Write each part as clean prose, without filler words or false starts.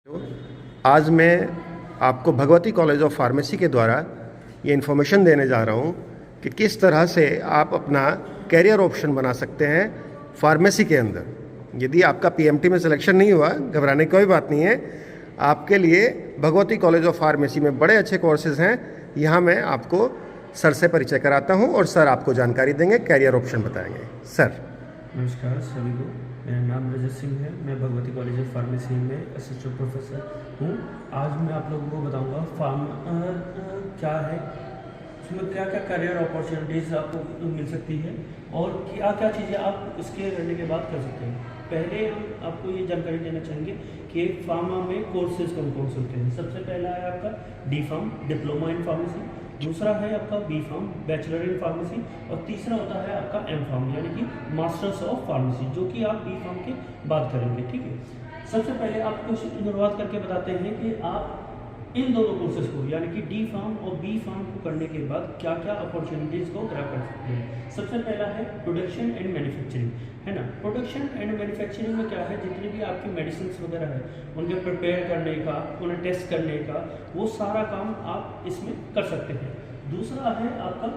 आज मैं आपको भगवती कॉलेज ऑफ फार्मेसी के द्वारा ये इन्फॉर्मेशन देने जा रहा हूँ कि किस तरह से आप अपना कैरियर ऑप्शन बना सकते हैं फार्मेसी के अंदर। यदि आपका पीएमटी में सिलेक्शन नहीं हुआ, घबराने की कोई बात नहीं है। आपके लिए भगवती कॉलेज ऑफ फार्मेसी में बड़े अच्छे कोर्सेज़ हैं। यहाँ मैं आपको सर से परिचय कराता हूँ और सर आपको जानकारी देंगे, कैरियर ऑप्शन बताएंगे। सर नमस्कार सभी को, मेरा नाम रजत सिंह है। मैं भगवती कॉलेज ऑफ फार्मेसी में असिस्टेंट प्रोफेसर हूँ। आज मैं आप लोगों को बताऊंगा क्या है, उसमें क्या क्या करियर अपॉर्चुनिटीज़ आपको मिल सकती है और क्या क्या चीज़ें आप इसके करने के बाद कर सकते हैं। पहले हम आपको ये जानकारी देना चाहेंगे कि फार्मा में कोर्सेज कौन कौन से होते हैं। सबसे पहला है आपका D pharm, diploma in pharmacy. दूसरा है आपका B pharm, bachelor in pharmacy. और तीसरा होता है आपका एम फार्म, यानी कि मास्टर्स ऑफ फार्मेसी, जो कि आप बी फार्म के बाद करेंगे। ठीक है, सबसे पहले आपको शुरुआत करके बताते हैं कि आप इन दोनों कोर्सेज को, यानी कि डी फार्म और बी फार्म को करने के बाद क्या क्या अपॉर्चुनिटीज़ को ग्रैब कर सकते हैं। सबसे पहला है प्रोडक्शन एंड मैन्युफैक्चरिंग, है ना। प्रोडक्शन एंड मैन्युफैक्चरिंग में क्या है, जितनी भी आपकी मेडिसिन वगैरह है उनके प्रिपेयर करने का, उन्हें टेस्ट करने का, वो सारा काम आप इसमें कर सकते हैं। दूसरा है आपका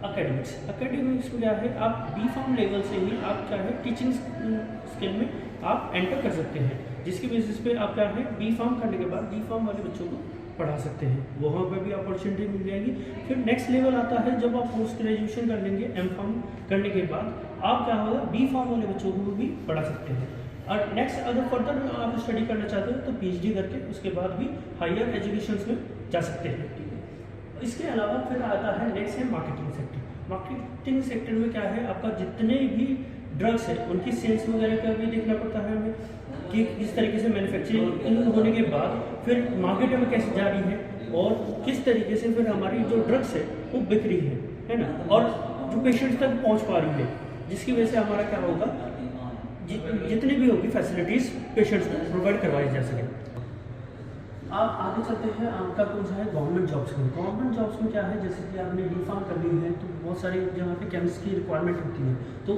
एकेडमिक्स। एकेडमिक्स में क्या है, आप बी फार्म लेवल से ही आप क्या है टीचिंग स्किल में आप एंटर कर सकते हैं, जिसकी बेसिस पे आप क्या है बी फार्म करने के बाद डी फार्म वाले बच्चों को पढ़ा सकते हैं, वहाँ पर भी अपॉर्चुनिटी मिल जाएगी। फिर नेक्स्ट लेवल आता है जब आप पोस्ट ग्रेजुएशन कर लेंगे, एम फार्म करने के बाद आप क्या होगा बी फार्म वाले बच्चों को भी पढ़ा सकते हैं। और नेक्स्ट अगर फर्दर आप स्टडी करना चाहते हो तो पीएचडी करके उसके बाद भी हायर एजुकेशन में जा सकते हैं। ठीक है, इसके अलावा फिर आता है नेक्स्ट है मार्केटिंग सेक्टर। मार्केटिंग सेक्टर में क्या है, आपका जितने भी ड्रग्स है उनकी सेल्स वगैरह का भी देखना पड़ता है हमें कि किस तरीके से मैन्युफैक्चरिंग होने के बाद फिर मार्केट में कैसे जा रही है और किस तरीके से फिर हमारी जो ड्रग्स है वो बिक रही है ना, और जो पेशेंट्स तक पहुंच पा रही है, जिसकी वजह से हमारा क्या होगा, जितनी भी होगी फैसिलिटीज़ पेशेंट्स को प्रोवाइड करवाई जा सके। आप आगे चलते हैं, आपका कौन सा है गवर्नमेंट जॉब्स में। गवर्नमेंट जॉब्स में क्या है, जैसे कि आपने डी फार्म कर ली है तो बहुत सारी जगह पे कैंप्स की रिक्वायरमेंट होती है, तो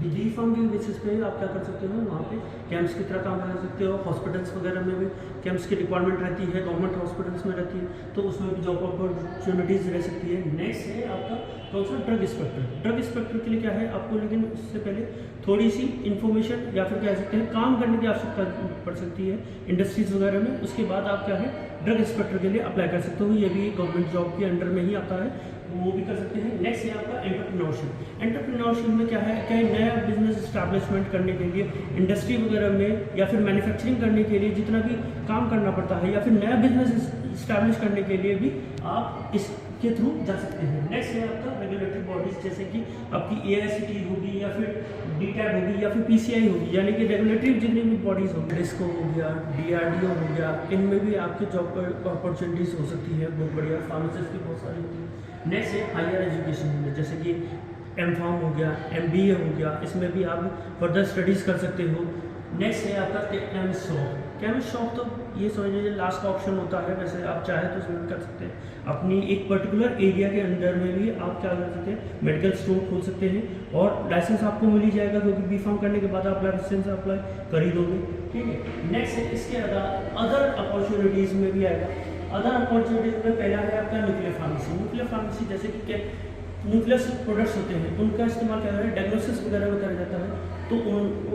डी फार्म के बेसिस पे आप क्या कर सकते हो, वहाँ पे कैंप्स की तरह काम कर सकते हो। हॉस्पिटल्स वगैरह में भी कैंप्स की रिक्वायरमेंट रहती है, गवर्नमेंट हॉस्पिटल्स में रहती है, तो उसमें भी जॉब अपॉर्चुनिटीज़ रह सकती है। नेक्स्ट है आपका कौन सा ड्रग इंस्पेक्टर। ड्रग इंस्पेक्टर के लिए क्या है, आपको लेकिन उससे पहले थोड़ी सी इन्फॉर्मेशन या फिर कह सकते हैं काम करने की आवश्यकता पड़ सकती है इंडस्ट्रीज वगैरह में। उसके बाद आप क्या है ड्रग इंस्पेक्टर के लिए अप्लाई कर सकते हो, ये भी गवर्नमेंट जॉब के अंडर में ही आता है, वो भी कर सकते हैं। नेक्स्ट है आपका एंटरप्रेन्योरशिप। एंटरप्रेन्योरशिप में क्या है, कहीं नया बिजनेस इस्टेब्लिशमेंट करने के लिए इंडस्ट्री वगैरह में या फिर मैन्युफैक्चरिंग करने के लिए जितना भी काम करना पड़ता है, या फिर नया बिजनेस इस्टेब्लिश करने के लिए भी आप इसके थ्रू जा सकते हैं। नेक्स्ट है आपका रेगुलेटरी बॉडीज, जैसे कि आपकी AICTE होगी या फिर DTAB होगी या फिर PCI होगी, यानी कि रेगुलेटरी जितनी भी बॉडीज होगी, डिस्को हो गया, DRDO हो गया, इनमें भी आपके जॉब पर अपॉर्चुनिटीज़ हो सकती है बहुत बढ़िया। फार्मासिस्ट की बहुत सारी होती है। नेक्स्ट है हायर एजुकेशन में, जैसे कि एम फार्म हो गया, MBA हो गया, इसमें भी आप फर्दर स्टडीज़ कर सकते हो। नेक्स्ट है आपका केमिस्ट शॉप। केमिस्ट शॉप तो ये समझ लीजिए लास्ट का ऑप्शन होता है, वैसे आप चाहे तो उसमें कर सकते हैं। अपनी एक पर्टिकुलर एरिया के अंदर में भी आप क्या कर सकते हैं, मेडिकल स्टोर खोल सकते हैं और लाइसेंस आपको मिल ही जाएगा, क्योंकि बी फार्म करने के बाद आप लाइसेंस अप्लाई कर ही दोगे। ठीक है, नेक्स्ट है इसके अदर अपॉर्चुनिटीज़ में भी आएगा। अदर अपॉर्चुनिटीज़ में पहला है आपका न्यूक्लियर फार्मेसी। न्यूक्लियर फार्मेसी जैसे कि न्यूक्लियस प्रोडक्ट्स होते हैं, उनका इस्तेमाल क्या है डायग्नोसिस वगैरह में करा जाता है, तो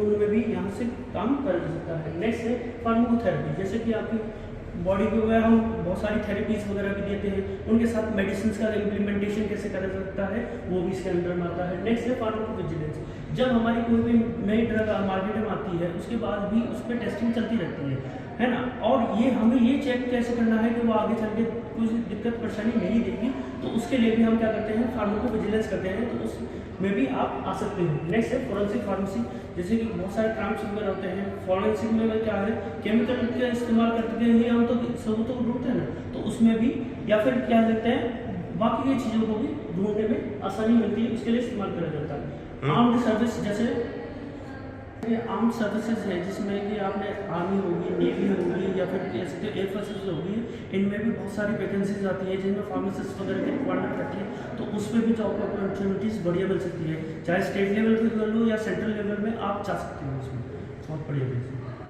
उनमें भी यहाँ से काम करा जा सकता है। नेक्स्ट है फार्माकोथेरेपी, जैसे कि आपकी बॉडी पे वगैरह हम बहुत सारी थेरेपीज वगैरह भी देते हैं, उनके साथ मेडिसिन का इम्प्लीमेंटेशन कैसे करा सकता है वो भी इसके अंदर में आता है। नेक्स्ट है फार्माकोविजिलेंस। जब हमारी कोई भी नई ड्रग मार्केट में आती है उसके बाद भी उस पर टेस्टिंग चलती रहती है ना, और ये हमें ये चेक कैसे करना है कि वो आगे चल के कुछ दिक्कत परेशानी नहीं देगी, तो उसके लिए भी हम क्या करते हैं फार्माकोविजिलेंस करते हैं, तो उसमें भी आप आ सकते हैं। नेक्स्ट है फोरेंसिक फार्मेसी, जैसे कि बहुत सारे क्राइम्स वगैरह होते हैं, फोरेंसिक में क्या है केमिकल का इस्तेमाल करते हैं हम तो सबूत को ढूंढते हैं ना, तो उसमें भी या फिर क्या कहते हैं बाकी की चीज़ों को भी ढूंढने में आसानी मिलती है, उसके लिए इस्तेमाल करा जाता है। आर्म्ड सर्विस, जैसे आर्म्ड सर्विसेज है जिसमें कि आपने आर्मी होगी, नेवी होगी या फिर एयर फोर्सेज होगी, इनमें भी बहुत सारी वैकेंसीज आती है जिनमें फार्मासिस्ट वगैरह की रिक्वायरमेंट रहती है, तो उसमें भी जॉब अपॉर्चुनिटीज़ बढ़िया मिल सकती है। चाहे स्टेट लेवल पे कर लो या सेंट्रल लेवल में आप जा सकते हो, उसमें बहुत बढ़िया।